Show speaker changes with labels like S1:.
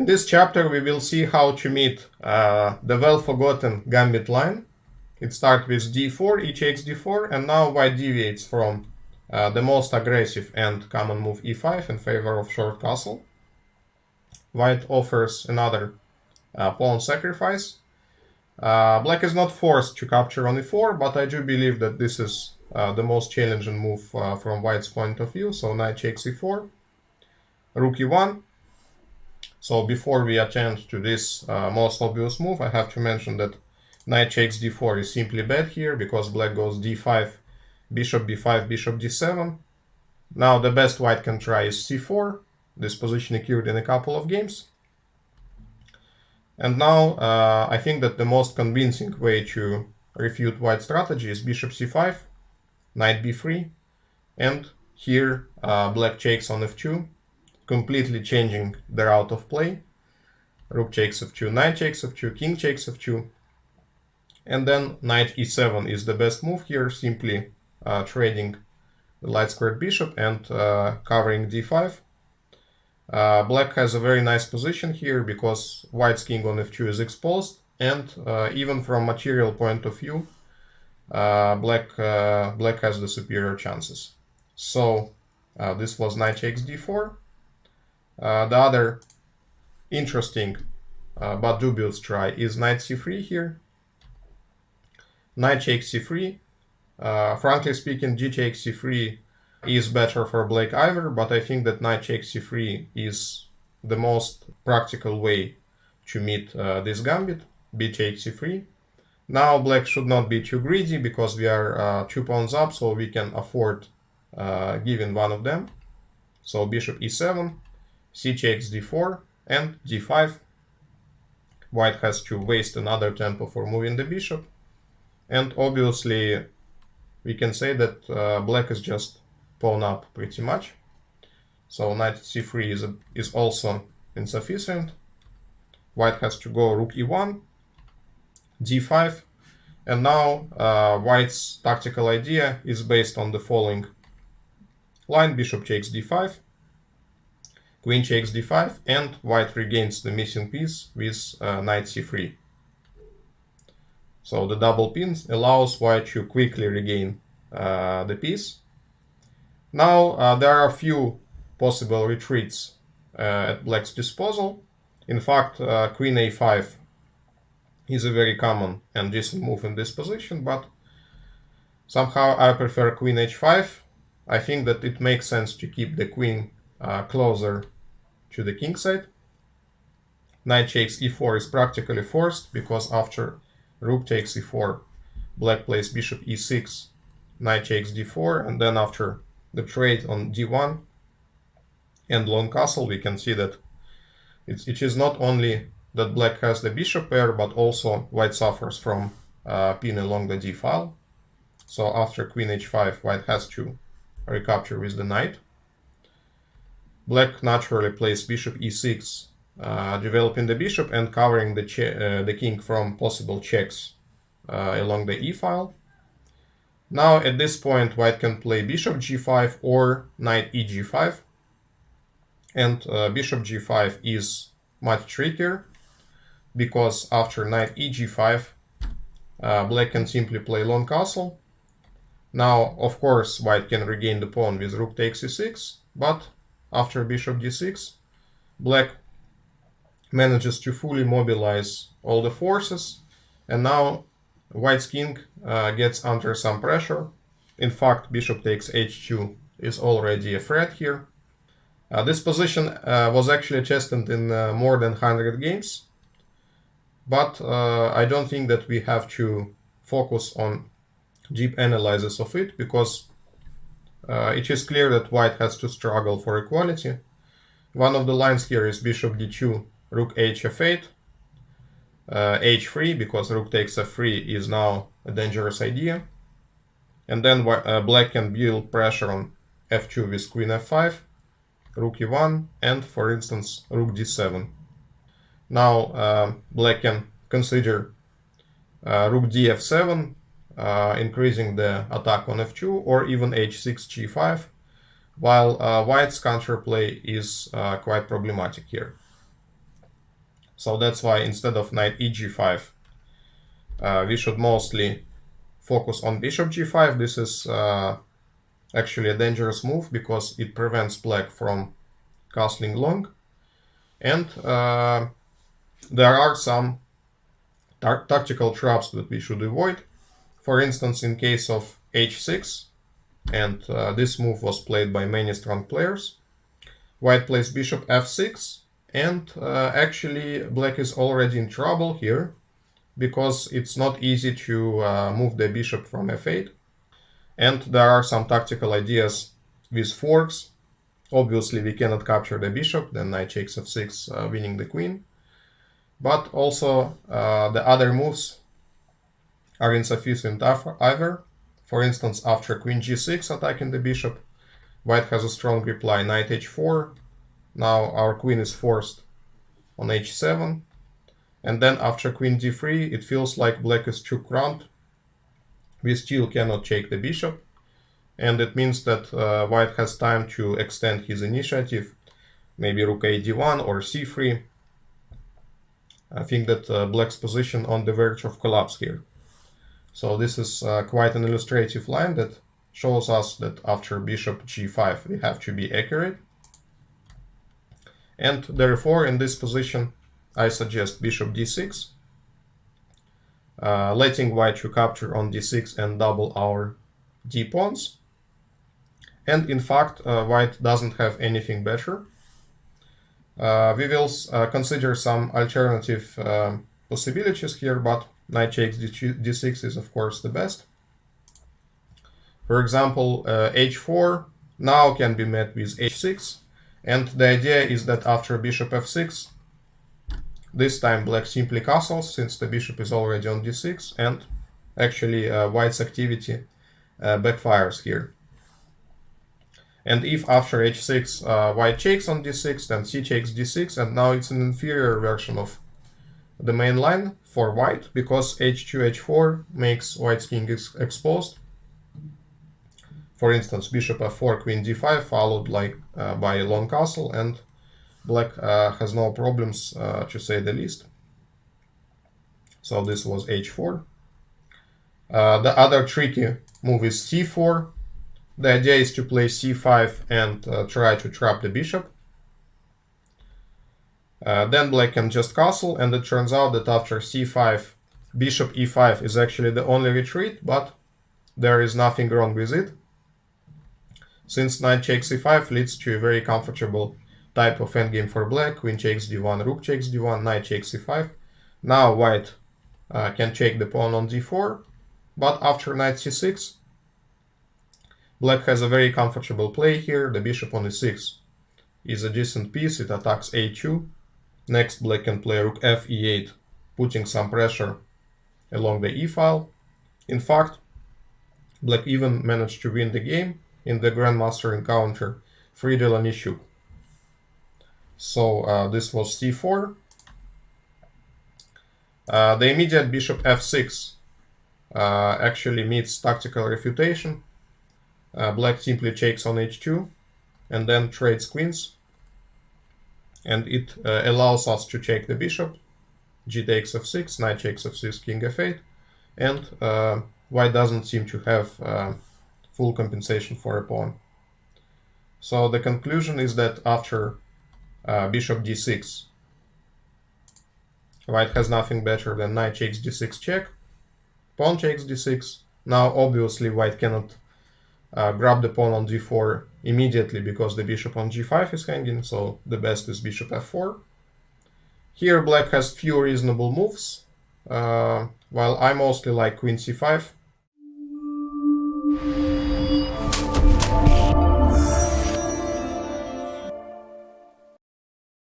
S1: In this chapter, we will see how to meet the well-forgotten gambit line. It starts with d4, e takes d4, and now white deviates from the most aggressive and common move e5 in favor of short castle. White offers another pawn sacrifice. Black is not forced to capture on e4, but I do believe that this is the most challenging move from white's point of view. So knight takes e4, rook e1. So before we attend to this most obvious move, I have to mention that knight takes d4 is simply bad here because black goes d5, bishop b5, bishop d7. Now the best white can try is c4. This position occurred in a couple of games. And now I think that the most convincing way to refute white strategy is bishop c5, knight b3, and here black takes on f2, completely changing the route of play. Rook takes f2, knight takes f2, king takes f2, and then knight e7 is the best move here, simply trading the light squared bishop and covering d5. Black has a very nice position here because white's king on f2 is exposed, and even from material point of view, black has the superior chances. So this was knight takes d4. The other interesting but dubious try is knight c3 here. Knight takes c3. Frankly speaking, g takes c3 is better for black either, but I think that knight takes c3 is the most practical way to meet this gambit. B takes c3. Now black should not be too greedy because we are 2 pawns up, so we can afford giving one of them. So bishop e7, c takes d4, and d5. White has to waste another tempo for moving the bishop. And obviously, we can say that black is just pawn up pretty much. So knight c3 is also insufficient. White has to go rook e1, d5, and now white's tactical idea is based on the following line: bishop takes d5, queen takes d5, and white regains the missing piece with knight c3. So the double pin allows white to quickly regain the piece. Now there are a few possible retreats at black's disposal. In fact, queen a5 is a very common and decent move in this position, but somehow I prefer queen h5. I think that it makes sense to keep the queen closer to the king side. Knight takes e4 is practically forced because after rook takes e4, black plays bishop e6, knight takes d4, and then after the trade on d1 and long castle, we can see that it is not only that black has the bishop pair, but also white suffers from pin along the d file. So after queen h5, white has to recapture with the knight. Black naturally plays bishop e6, developing the bishop and covering the king from possible checks along the e file. Now at this point, white can play bishop g5 or knight eg5, and bishop g5 is much trickier because after knight eg5, black can simply play long castle. Now, of course, white can regain the pawn with rook takes e6, but after bishop d6, black manages to fully mobilize all the forces, and now white's king gets under some pressure. In fact, bishop takes h2 is already a threat here. This position was actually tested in more than 100 games, but I don't think that we have to focus on deep analysis of it, because it is clear that white has to struggle for equality. One of the lines here is bishop d2, rook h f8, h3, because rook takes f3 is now a dangerous idea. And then black can build pressure on f2 with queen f5, rook e1, and for instance rook d7. Now black can consider rook df7, increasing the attack on f2, or even h6 g5, while white's counterplay is quite problematic here. So that's why instead of knight eg5, we should mostly focus on bishop g5. This is actually a dangerous move because it prevents black from castling long. And there are some tactical traps that we should avoid. For instance, in case of h6, and this move was played by many strong players, white plays bishop f6, and actually black is already in trouble here because it's not easy to move the bishop from f8. And there are some tactical ideas with forks. Obviously we cannot capture the bishop, then knight takes f6, winning the queen. But also the other moves are insufficient either. For instance, after queen g6 attacking the bishop, white has a strong reply, knight h4. Now our queen is forced on h7. And then after queen d3, it feels like black is too cramped. We still cannot take the bishop. And it means that white has time to extend his initiative, maybe rook a d1 or c3. I think that black's position on the verge of collapse here. So this is quite an illustrative line that shows us that after bishop g5 we have to be accurate. And therefore in this position I suggest bishop d6, letting white to capture on d6 and double our d pawns. And in fact white doesn't have anything better. We will consider some alternative possibilities here, but knight takes d6 is of course the best. For example, h4 now can be met with h6, and the idea is that after bishop f6, this time black simply castles since the bishop is already on d6, and actually white's activity backfires here. And if after h6 white takes on d6, then c takes d6, and now it's an inferior version of the main line for white, because h2, h4 makes white's king exposed. For instance, bishop f4, queen d5, followed by a long castle, and black has no problems, to say the least. So this was h4. The other tricky move is c4. The idea is to play c5 and try to trap the bishop. Then black can just castle, and it turns out that after c5, bishop e5 is actually the only retreat, but there is nothing wrong with it, since knight takes e5 leads to a very comfortable type of endgame for black. Queen takes d1, rook takes d1, knight takes e5. Now white can take the pawn on d4, but after knight c6, black has a very comfortable play here. The bishop on e6 is a decent piece, it attacks a2. Next, black can play rook f e8, putting some pressure along the e file. In fact, black even managed to win the game in the Grandmaster encounter Friedel and Ishuk. So this was c4. The immediate bishop f6 actually meets tactical refutation. Black simply takes on h2 and then trades queens, and it allows us to take the bishop. G takes f6, knight takes f6, king f8, and white doesn't seem to have full compensation for a pawn. So the conclusion is that after bishop d6, white has nothing better than knight takes d6 check, pawn takes d6. Now obviously white cannot grab the pawn on d4 immediately because the bishop on g5 is hanging, so the best is bishop f4. Here black has few reasonable moves, while I mostly like queen c5.